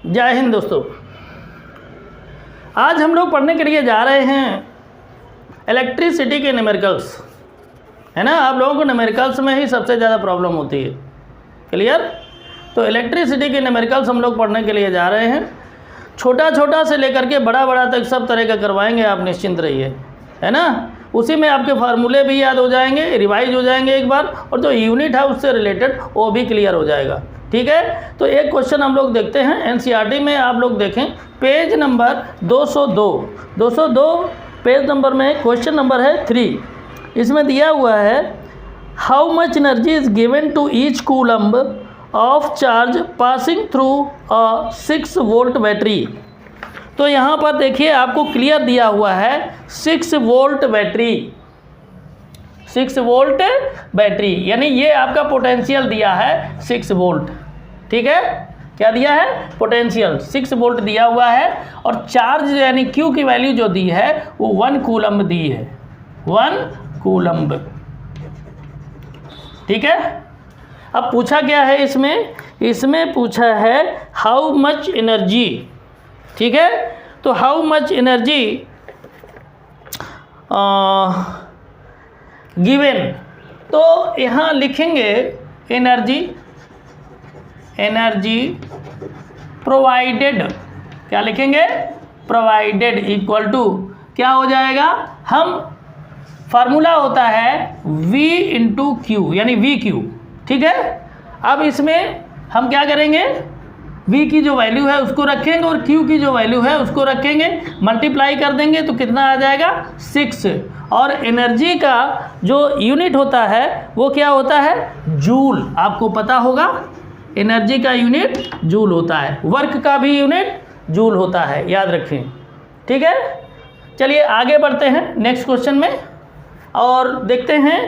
जय हिंद दोस्तों। आज हम लोग पढ़ने के लिए जा रहे हैं इलेक्ट्रिसिटी के न्यूमेरिकल्स, है ना। आप लोगों को न्यूमेरिकल्स में ही सबसे ज़्यादा प्रॉब्लम होती है, क्लियर। तो इलेक्ट्रिसिटी के न्यूमेरिकल्स हम लोग पढ़ने के लिए जा रहे हैं। छोटा छोटा से लेकर के बड़ा बड़ा तक सब तरह का करवाएंगे, आप निश्चिंत रहिए, है ना। उसी में आपके फार्मूले भी याद हो जाएंगे, रिवाइज हो जाएंगे एक बार, और जो यूनिट है उससे रिलेटेड वो भी क्लियर हो जाएगा, ठीक है। तो एक क्वेश्चन हम लोग देखते हैं एनसीईआरटी में। आप लोग देखें पेज नंबर 202 पेज नंबर में क्वेश्चन नंबर है 3। इसमें दिया हुआ है how much energy is given to each coulomb of charge passing through a 6 volt battery. तो यहाँ पर देखिए आपको क्लियर दिया हुआ है 6 वोल्ट बैटरी, 6 वोल्ट बैटरी, यानी ये आपका पोटेंशियल दिया है 6 वोल्ट, ठीक है। क्या दिया है? पोटेंशियल 6 वोल्ट दिया हुआ है, और चार्ज यानी क्यू की वैल्यू जो दी है वो 1 कूलम्ब दी है, 1 कूलम्ब, ठीक है। अब पूछा क्या है इसमें पूछा है हाउ मच एनर्जी, ठीक है। तो हाउ मच एनर्जी गिवन, तो यहाँ लिखेंगे एनर्जी प्रोवाइडेड, क्या लिखेंगे? प्रोवाइडेड इक्वल टू क्या हो जाएगा? हम फार्मूला होता है V इंटू क्यू, यानी वी क्यू, ठीक है। अब इसमें हम क्या करेंगे? V की जो वैल्यू है उसको रखेंगे और Q की जो वैल्यू है उसको रखेंगे, मल्टीप्लाई कर देंगे तो कितना आ जाएगा? 6। और एनर्जी का जो यूनिट होता है वो क्या होता है? जूल। आपको पता होगा एनर्जी का यूनिट जूल होता है, वर्क का भी यूनिट जूल होता है, याद रखें, ठीक है। चलिए आगे बढ़ते हैं नेक्स्ट क्वेश्चन में और देखते हैं।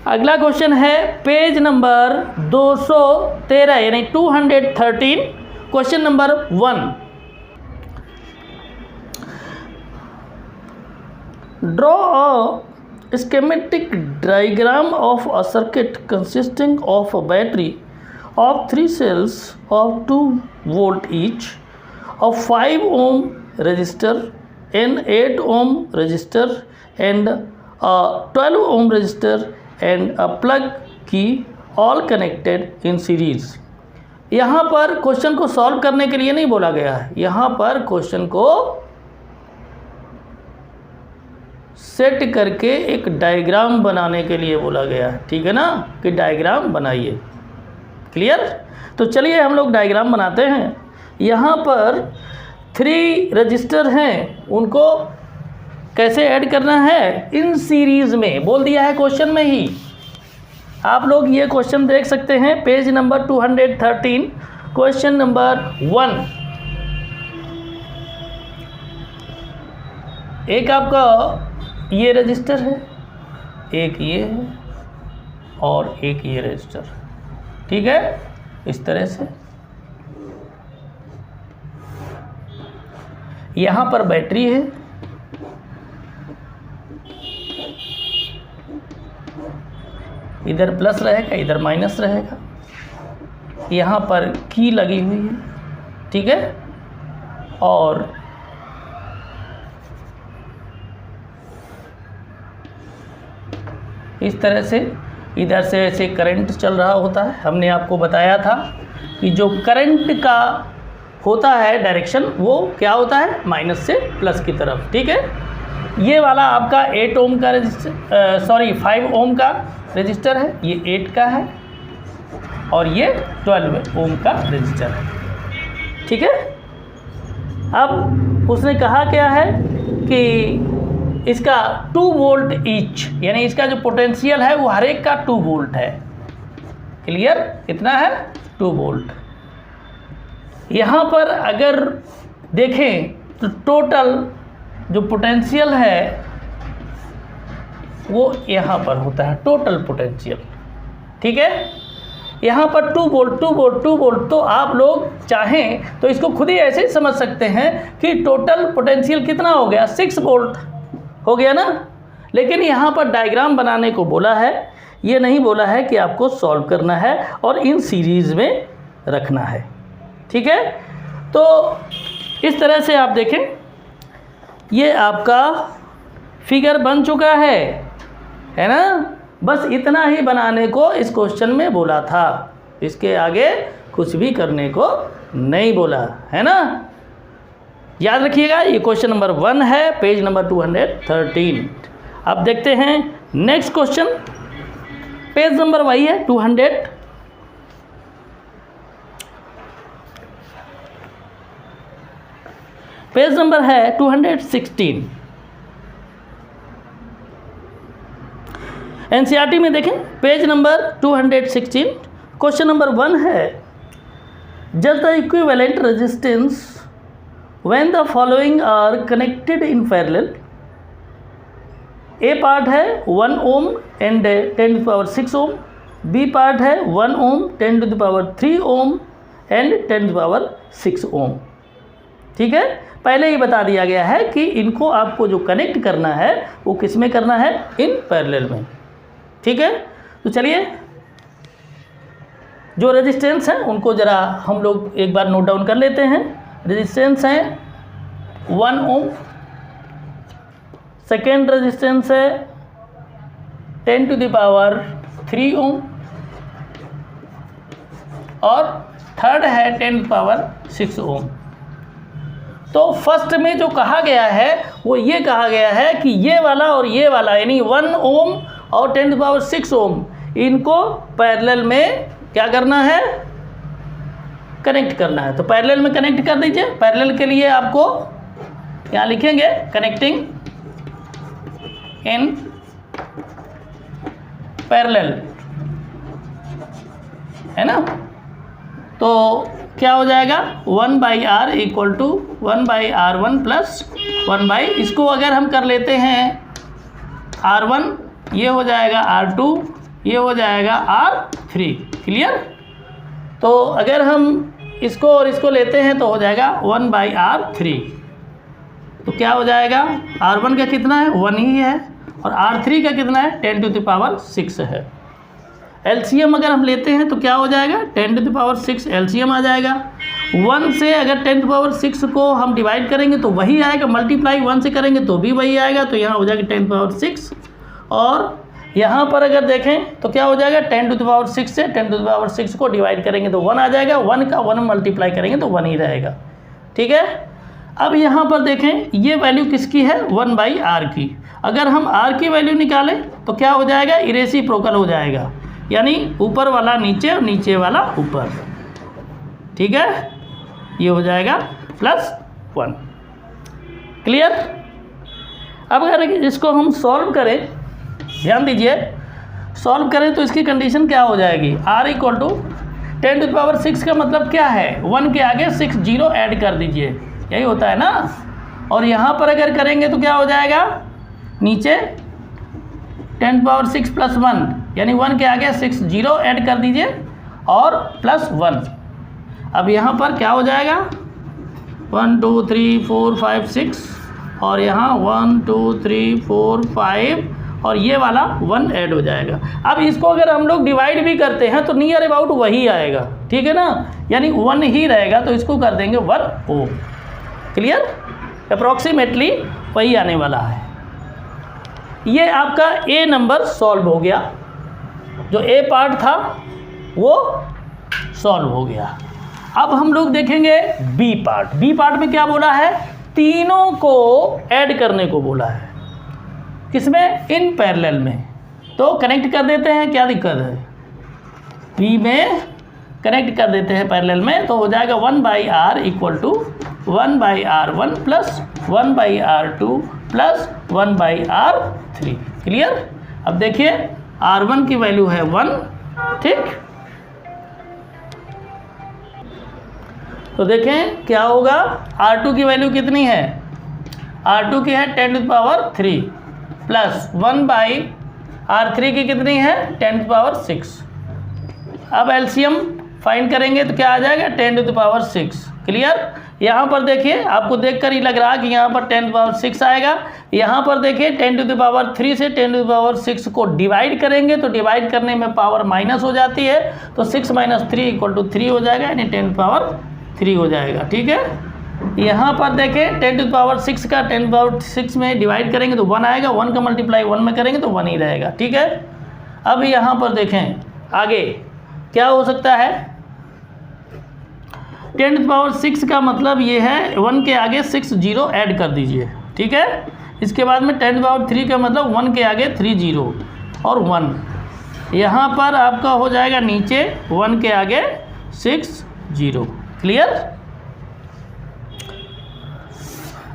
अगला क्वेश्चन है पेज नंबर 213 यानी 213, question number 1। Draw a schematic diagram of a circuit consisting of a battery of 3 cells of 2 volt each, of 5 ohm resistor, an 8 ohm resistor and a 12 ohm resistor and a plug key all connected in series। यहाँ पर question को solve करने के लिए नहीं बोला गया है, यहाँ पर क्वेश्चन को सेट करके एक डायग्राम बनाने के लिए बोला गया है, ठीक है ना, कि डायग्राम बनाइए, क्लियर। तो चलिए हम लोग डायग्राम बनाते हैं। यहाँ पर 3 रजिस्टर हैं, उनको कैसे ऐड करना है? इन सीरीज़ में बोल दिया है क्वेश्चन में ही। आप लोग ये क्वेश्चन देख सकते हैं पेज नंबर 213 क्वेश्चन नंबर 1। एक आपका ये रजिस्टर है, एक ये है और एक ये रजिस्टर, ठीक है, इस तरह से। यहाँ पर बैटरी है, इधर प्लस रहेगा इधर माइनस रहेगा, यहाँ पर की लगी हुई है, ठीक है। और इस तरह से इधर से ऐसे करंट चल रहा होता है। हमने आपको बताया था कि जो करंट का होता है डायरेक्शन वो क्या होता है? माइनस से प्लस की तरफ, ठीक है। ये वाला आपका 8 ओम का रजिस्टर 5 ओम का रजिस्टर है, ये 8 का है, और ये 12 ओम का रजिस्टर है, ठीक है। अब उसने कहा क्या है कि इसका 2 वोल्ट ईच, यानी इसका जो पोटेंशियल है वो हर एक का 2 वोल्ट है, क्लियर। कितना है? 2 वोल्ट। यहाँ पर अगर देखें तो टोटल जो पोटेंशियल है वो यहाँ पर होता है टोटल पोटेंशियल, ठीक है। यहाँ पर 2 वोल्ट। तो आप लोग चाहें तो इसको खुद ही ऐसे ही समझ सकते हैं कि टोटल पोटेंशियल कितना हो गया? 6 वोल्ट हो गया ना। लेकिन यहाँ पर डायग्राम बनाने को बोला है, ये नहीं बोला है कि आपको सॉल्व करना है और इन सीरीज़ में रखना है, ठीक है, तो इस तरह से आप देखें ये आपका फिगर बन चुका है ना। बस इतना ही बनाने को इस क्वेश्चन में बोला था, इसके आगे कुछ भी करने को नहीं बोला है ना। याद रखिएगा ये क्वेश्चन नंबर 1 है, पेज नंबर 213। अब देखते हैं नेक्स्ट क्वेश्चन, पेज नंबर वही है 200, पेज नंबर है 216। एनसीईआरटी में देखें पेज नंबर 216, क्वेश्चन नंबर 1 है just the equivalent resistance when the following are connected in parallel. A part है 1 ohm and 10⁶ ohm, B part है 1 ओम 10⁻³ ओम एंड 10⁶ ओम। ठीक है, पहले ही बता दिया गया है कि इनको आपको जो कनेक्ट करना है वो किस में करना है, इन पैरेलल में। ठीक है, तो चलिए जो रेजिस्टेंस हैं उनको ज़रा हम लोग एक बार नोट डाउन कर लेते हैं। रेजिस्टेंस है 1 ओम, सेकेंड रेजिस्टेंस है 10⁻³ ओम और थर्ड है 10⁶ ओम। तो फर्स्ट में जो कहा गया है वो ये कहा गया है कि ये वाला और ये वाला यानी 1 ओम और 10⁶ ओम इनको पैरेलल में क्या करना है, कनेक्ट करना है। तो पैरेलल में कनेक्ट कर दीजिए। पैरेलल के लिए आपको यहाँ लिखेंगे कनेक्टिंग इन पैरेलल, है ना। तो क्या हो जाएगा 1/r equal to 1/r1 plus 1/, इसको अगर हम कर लेते हैं r1, ये हो जाएगा r2, ये हो जाएगा r3। क्लियर। तो अगर हम इसको और इसको लेते हैं तो हो जाएगा 1/r3। तो क्या हो जाएगा r1 का कितना है 1 ही है और r3 का कितना है 10⁶ है। एलसीएम अगर हम लेते हैं तो क्या हो जाएगा 10⁶ एलसीएम आ जाएगा। 1 से अगर 10⁶ को हम डिवाइड करेंगे तो वही आएगा, मल्टीप्लाई 1 से करेंगे तो भी वही आएगा, तो यहाँ हो जाएगा 10⁶। और यहाँ पर अगर देखें तो क्या हो जाएगा 10⁶ से 10⁶ को डिवाइड करेंगे तो 1 आ जाएगा, 1 का 1 मल्टीप्लाई करेंगे तो 1 ही रहेगा। ठीक है, अब यहाँ पर देखें ये वैल्यू किसकी है 1/r की। अगर हम r की वैल्यू निकालें तो क्या हो जाएगा इरेसिप्रोकल हो जाएगा, यानी ऊपर वाला नीचे और नीचे वाला ऊपर। ठीक है, ये हो जाएगा +1। क्लियर। अब अगर इसको हम सॉल्व करें, ध्यान दीजिए, सॉल्व करें तो इसकी कंडीशन क्या हो जाएगी, r इक्वल टू 10⁶ का मतलब क्या है 1 के आगे 6 जीरो ऐड कर दीजिए, यही होता है ना। और यहाँ पर अगर करेंगे तो क्या हो जाएगा नीचे 10⁶ प्लस 1 यानी 1 के आगे 6 जीरो ऐड कर दीजिए और +1। अब यहाँ पर क्या हो जाएगा 1 2 3 4 5 6 और यहाँ 1 2 3 4 5 और ये वाला 1 ऐड हो जाएगा। अब इसको अगर हम लोग डिवाइड भी करते हैं तो नियर अबाउट वही आएगा, ठीक है ना, यानी 1 ही रहेगा, तो इसको कर देंगे 1 ओम। क्लियर, अप्रॉक्सीमेटली वही आने वाला है। ये आपका ए नंबर सॉल्व हो गया, जो ए पार्ट था वो सॉल्व हो गया। अब हम लोग देखेंगे बी पार्ट। बी पार्ट में क्या बोला है, तीनों को ऐड करने को बोला है, किसमें, इन पैरेलल में। तो कनेक्ट कर देते हैं, क्या दिक्कत है, बी में कनेक्ट कर देते हैं पैरेलल में, तो हो जाएगा 1/r equal to 1/r1 plus 1/r2 plus 1/r3। Clear. अब देखिए r1 की वैल्यू है 1, ठीक। तो देखें क्या होगा, r2 की वैल्यू कितनी है, r2 की है 10⁻³ प्लस 1/r3 की कितनी है 10⁶। अब एलसीएम फाइंड करेंगे तो क्या आ जाएगा 10⁶। क्लियर। यहाँ पर देखिए, आपको देखकर ही लग रहा है कि यहाँ पर 10⁶ आएगा। यहाँ पर देखिए 10⁻³ से 10⁶ को डिवाइड करेंगे तो डिवाइड करने में पावर माइनस हो जाती है, तो 6 - 3 = 3 हो जाएगा, यानी 10⁻³ 3 हो जाएगा। ठीक है, यहाँ पर देखें 10⁻6 का 10⁻6 में डिवाइड करेंगे तो 1 आएगा, 1 का मल्टीप्लाई 1 में करेंगे तो 1 ही रहेगा। ठीक है, अब यहाँ पर देखें आगे क्या हो सकता है। 10⁻6 का मतलब ये है 1 के आगे 6 0 ऐड कर दीजिए। ठीक है, इसके बाद में 10⁻3 का मतलब 1 के आगे 3 0 और 1। यहाँ पर आपका हो जाएगा नीचे 1 के आगे 6 0। क्लियर,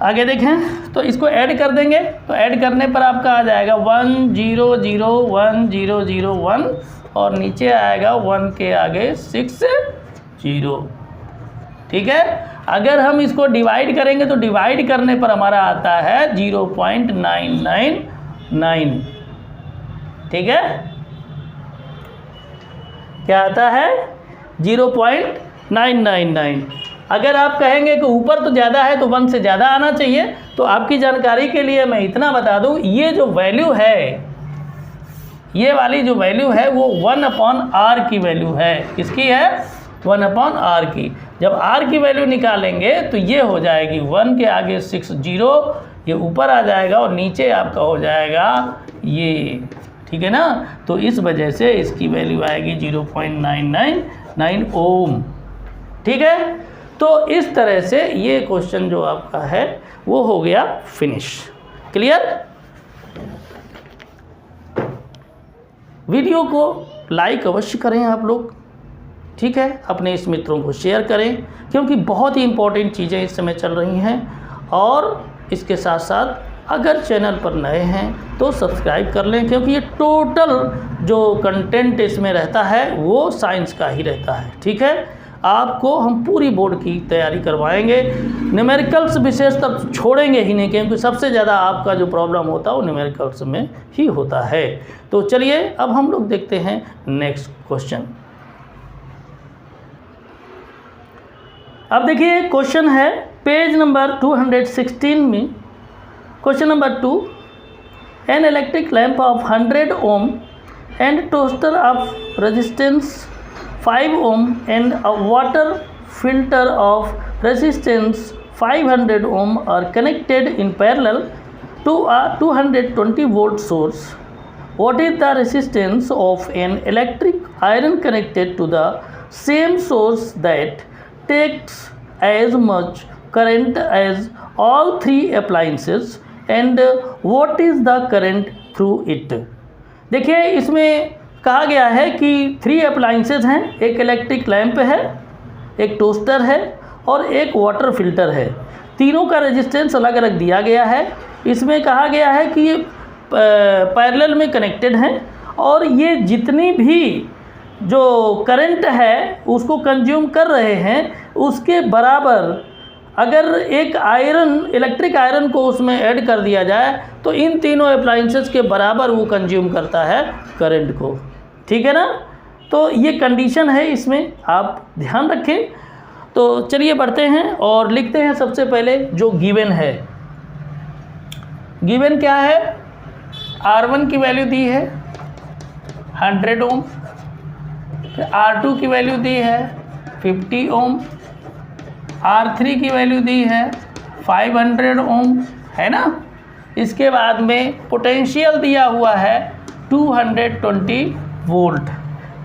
आगे देखें तो इसको ऐड कर देंगे, तो ऐड करने पर आपका आ जाएगा 1 0 0 1 0 0 1 और नीचे आएगा 1 के आगे 6 0। ठीक है, अगर हम इसको डिवाइड करेंगे तो डिवाइड करने पर हमारा आता है 0.999। ठीक है, क्या आता है 0.999। अगर आप कहेंगे कि ऊपर तो ज़्यादा है तो 1 से ज़्यादा आना चाहिए, तो आपकी जानकारी के लिए मैं इतना बता दूं, ये जो वैल्यू है, ये वाली जो वैल्यू है वो 1/r की वैल्यू है। किसकी है? 1/r की। जब r की वैल्यू निकालेंगे तो ये हो जाएगी 1 के आगे 6 0, ये ऊपर आ जाएगा और नीचे आपका हो जाएगा ये। ठीक है ना, तो इस वजह से इसकी वैल्यू आएगी 0.999 ओम। ठीक है, तो इस तरह से ये क्वेश्चन जो आपका है वो हो गया फिनिश। क्लियर, वीडियो को लाइक अवश्य करें आप लोग। ठीक है, अपने इस मित्रों को शेयर करें क्योंकि बहुत ही इम्पोर्टेंट चीज़ें इस समय चल रही हैं। और इसके साथ साथ अगर चैनल पर नए हैं तो सब्सक्राइब कर लें क्योंकि ये टोटल जो कंटेंट इसमें रहता है वो साइंस का ही रहता है। ठीक है, आपको हम पूरी बोर्ड की तैयारी करवाएंगे। न्यूमेरिकल्स विशेष तब छोड़ेंगे ही नहीं क्योंकि सबसे ज़्यादा आपका जो प्रॉब्लम होता है वो न्यूमेरिकल्स में ही होता है। तो चलिए अब हम लोग देखते हैं नेक्स्ट क्वेश्चन। अब देखिए क्वेश्चन है पेज नंबर 216 में। Question number 2, an electric lamp of 100 ohm and toaster of resistance 5 ohm and a water filter of resistance 500 ohm are connected in parallel to a 220 volt source. What is the resistance of an electric iron connected to the same source that takes as much current as all three appliances and what is the current through it? देखिए इसमें कहा गया है कि 3 appliances हैं, एक electric lamp है, एक टोस्टर है और एक वाटर फिल्टर है। तीनों का रेजिस्टेंस अलग अलग दिया गया है। इसमें कहा गया है कि ये पैरेलल में कनेक्टेड हैं और ये जितनी भी जो करंट है उसको कंज्यूम कर रहे हैं उसके बराबर अगर एक आयरन इलेक्ट्रिक आयरन को उसमें ऐड कर दिया जाए तो इन तीनों अप्लाइंसेस के बराबर वो कंज्यूम करता है करंट को। ठीक है ना, तो ये कंडीशन है, इसमें आप ध्यान रखें। तो चलिए बढ़ते हैं और लिखते हैं सबसे पहले जो गिवन है। गिवन क्या है? R1 की वैल्यू दी है 100 ओम, R2 की वैल्यू दी है 50 ओम, R3 की वैल्यू दी है 500 ओम, है ना। इसके बाद में पोटेंशियल दिया हुआ है 220 वोल्ट।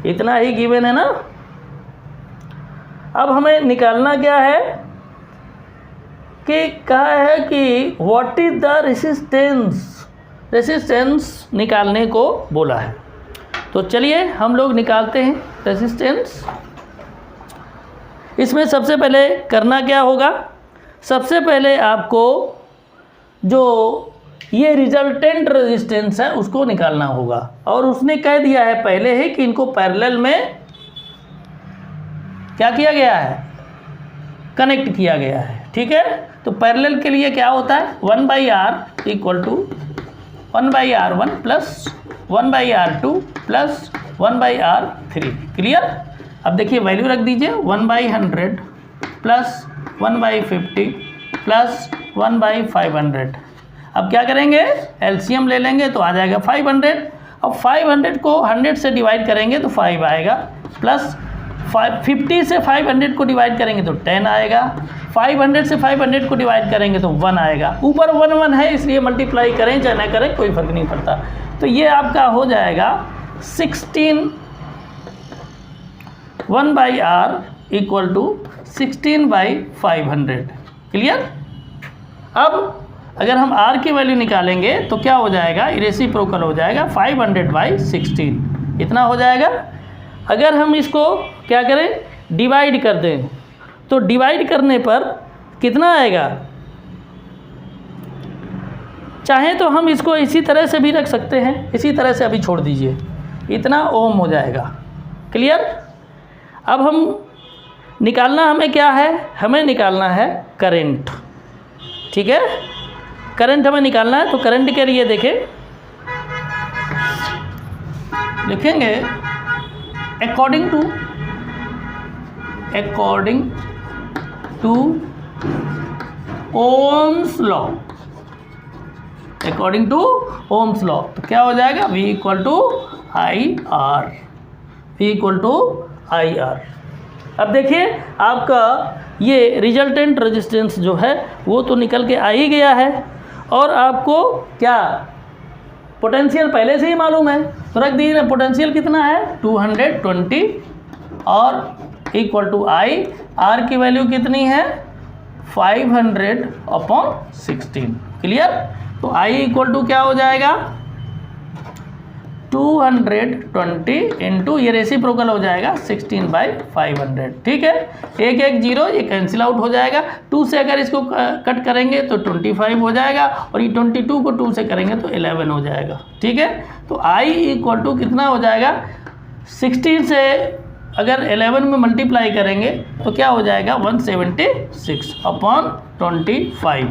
इतना ही गिवन है ना। अब हमें निकालना क्या है कि कहा है कि व्हाट इज द रेसिस्टेंस निकालने को बोला है। तो चलिए हम लोग निकालते हैं रेसिस्टेंस। इसमें सबसे पहले करना क्या होगा, सबसे पहले आपको जो ये रिजल्टेंट रेजिस्टेंस है उसको निकालना होगा। और उसने कह दिया है पहले ही कि इनको पैरेलल में क्या किया गया है, कनेक्ट किया गया है। ठीक है, तो पैरेलल के लिए क्या होता है 1/r equal to 1/r1 plus 1/r2 plus 1/r3। Clear. अब देखिए वैल्यू रख दीजिए 1/100 प्लस 1/50 प्लस 1/500। अब क्या करेंगे, एलसीएम ले लेंगे तो आ जाएगा 500। अब 500 को 100 से डिवाइड करेंगे तो 5 आएगा, प्लस 50 से 500 को डिवाइड करेंगे तो 10 आएगा, 500 से 500 को डिवाइड करेंगे तो 1 आएगा। ऊपर 1 1 है इसलिए मल्टीप्लाई करें चाहे ना करें कोई फर्क नहीं पड़ता। तो ये आपका हो जाएगा 16 1/r इक्वल टू 16/500। क्लियर। अब अगर हम r की वैल्यू निकालेंगे तो क्या हो जाएगा, रेसिप्रोकल हो जाएगा 500/16 इतना हो जाएगा। अगर हम इसको क्या करें डिवाइड कर दें तो डिवाइड करने पर कितना आएगा, चाहे तो हम इसको इसी तरह से भी रख सकते हैं, इसी तरह से अभी छोड़ दीजिए, इतना ओम हो जाएगा। क्लियर। अब हम निकालना हमें क्या है, हमें निकालना है करंट। ठीक है, करंट हमें निकालना है। तो करंट के लिए देखें, लिखेंगे according to Ohm's law, according to Ohm's law. तो क्या हो जाएगा, V equal to I R, V equal to I R. अब देखिए आपका ये रिजल्टेंट रेजिस्टेंस जो है वो तो निकल के आ ही गया है, और आपको क्या पोटेंशियल पहले से ही मालूम है, तो रख दीजिए पोटेंशियल कितना है 220 और इक्वल टू आई, आर की वैल्यू कितनी है 500/16। क्लियर। तो आई इक्वल टू क्या हो जाएगा 220 इंटू ये रेसिप्रोकल हो जाएगा 16/500। ठीक है, 1 1 0 ये कैंसिल आउट हो जाएगा। 2 से अगर इसको कट करेंगे तो 25 हो जाएगा, और ये 22 को 2 से करेंगे तो 11 हो जाएगा। ठीक है, तो I इक्वल टू कितना हो जाएगा 16 से अगर 11 में मल्टीप्लाई करेंगे तो क्या हो जाएगा 176/25।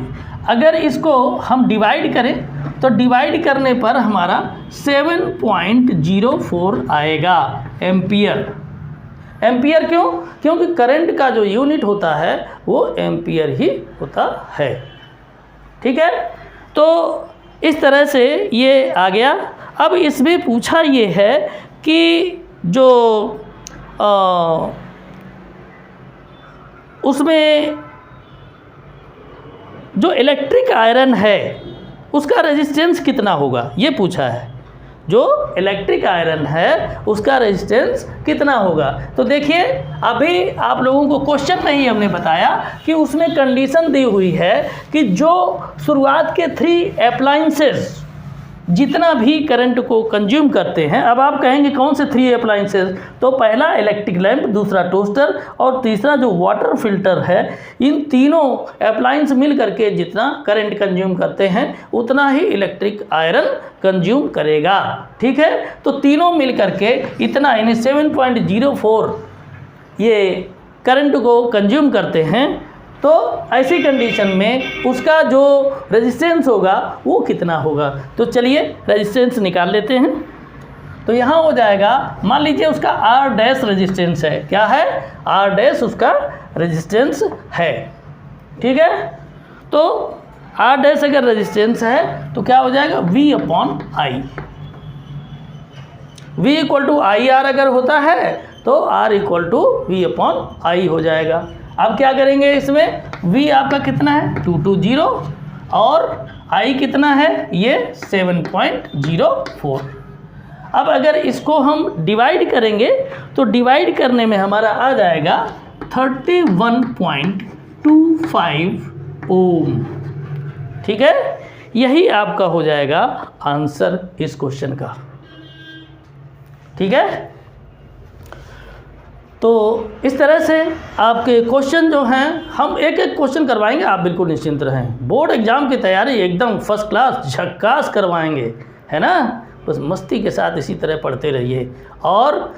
अगर इसको हम डिवाइड करें तो डिवाइड करने पर हमारा 7.04 आएगा एम्पियर। एम्पियर क्यों, क्योंकि करंट का जो यूनिट होता है वो एम्पियर ही होता है। ठीक है, तो इस तरह से ये आ गया। अब इसमें पूछा ये है कि जो उसमें जो इलेक्ट्रिक आयरन है उसका रेजिस्टेंस कितना होगा, ये पूछा है। जो इलेक्ट्रिक आयरन है उसका रेजिस्टेंस कितना होगा। तो देखिए अभी आप लोगों को क्वेश्चन में ही हमने बताया कि उसमें कंडीशन दी हुई है कि जो शुरुआत के 3 अप्लायंसेस जितना भी करंट को कंज्यूम करते हैं। अब आप कहेंगे कौन से 3 अप्लायंसेस, तो पहला इलेक्ट्रिक लैंप, दूसरा टोस्टर और तीसरा जो वाटर फिल्टर है। इन तीनों अप्लायंस मिल करके जितना करंट कंज्यूम करते हैं उतना ही इलेक्ट्रिक आयरन कंज्यूम करेगा। ठीक है, तो तीनों मिल करके इतना यानी 7.04 ये करंट को कंज्यूम करते हैं। तो ऐसी कंडीशन में उसका जो रेजिस्टेंस होगा वो कितना होगा। तो चलिए रेजिस्टेंस निकाल लेते हैं। तो यहाँ हो जाएगा, मान लीजिए उसका R डैश रेजिस्टेंस है। क्या है, R डैश उसका रेजिस्टेंस है। ठीक है, तो R डैश अगर रेजिस्टेंस है तो क्या हो जाएगा V/I। V equal to I R अगर होता है तो R इक्वल टू V/I हो जाएगा। अब क्या करेंगे, इसमें V आपका कितना है 220 और I कितना है ये 7.04। अब अगर इसको हम डिवाइड करेंगे तो डिवाइड करने में हमारा आ जाएगा 31.25 ओम। ठीक है, यही आपका हो जाएगा आंसर इस क्वेश्चन का। ठीक है, तो इस तरह से आपके क्वेश्चन जो हैं हम एक एक क्वेश्चन करवाएंगे, आप बिल्कुल निश्चिंत रहें। बोर्ड एग्ज़ाम की तैयारी एकदम फर्स्ट क्लास झक्कास करवाएंगे, है ना। बस मस्ती के साथ इसी तरह पढ़ते रहिए। और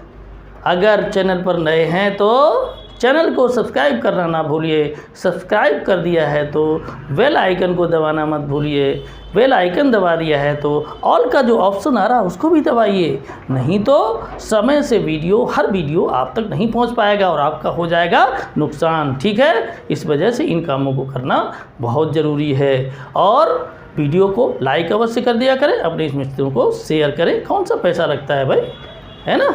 अगर चैनल पर नए हैं तो चैनल को सब्सक्राइब करना ना भूलिए। सब्सक्राइब कर दिया है तो बेल आइकन को दबाना मत भूलिए। बेल आइकन दबा दिया है तो ऑल का जो ऑप्शन आ रहा है उसको भी दबाइए, नहीं तो समय से हर वीडियो आप तक नहीं पहुंच पाएगा और आपका हो जाएगा नुकसान। ठीक है, इस वजह से इन कामों को करना बहुत ज़रूरी है। और वीडियो को लाइक अवश्य कर दिया करें, अपने मित्रों को शेयर करें। कौन सा पैसा लगता है भाई, है ना।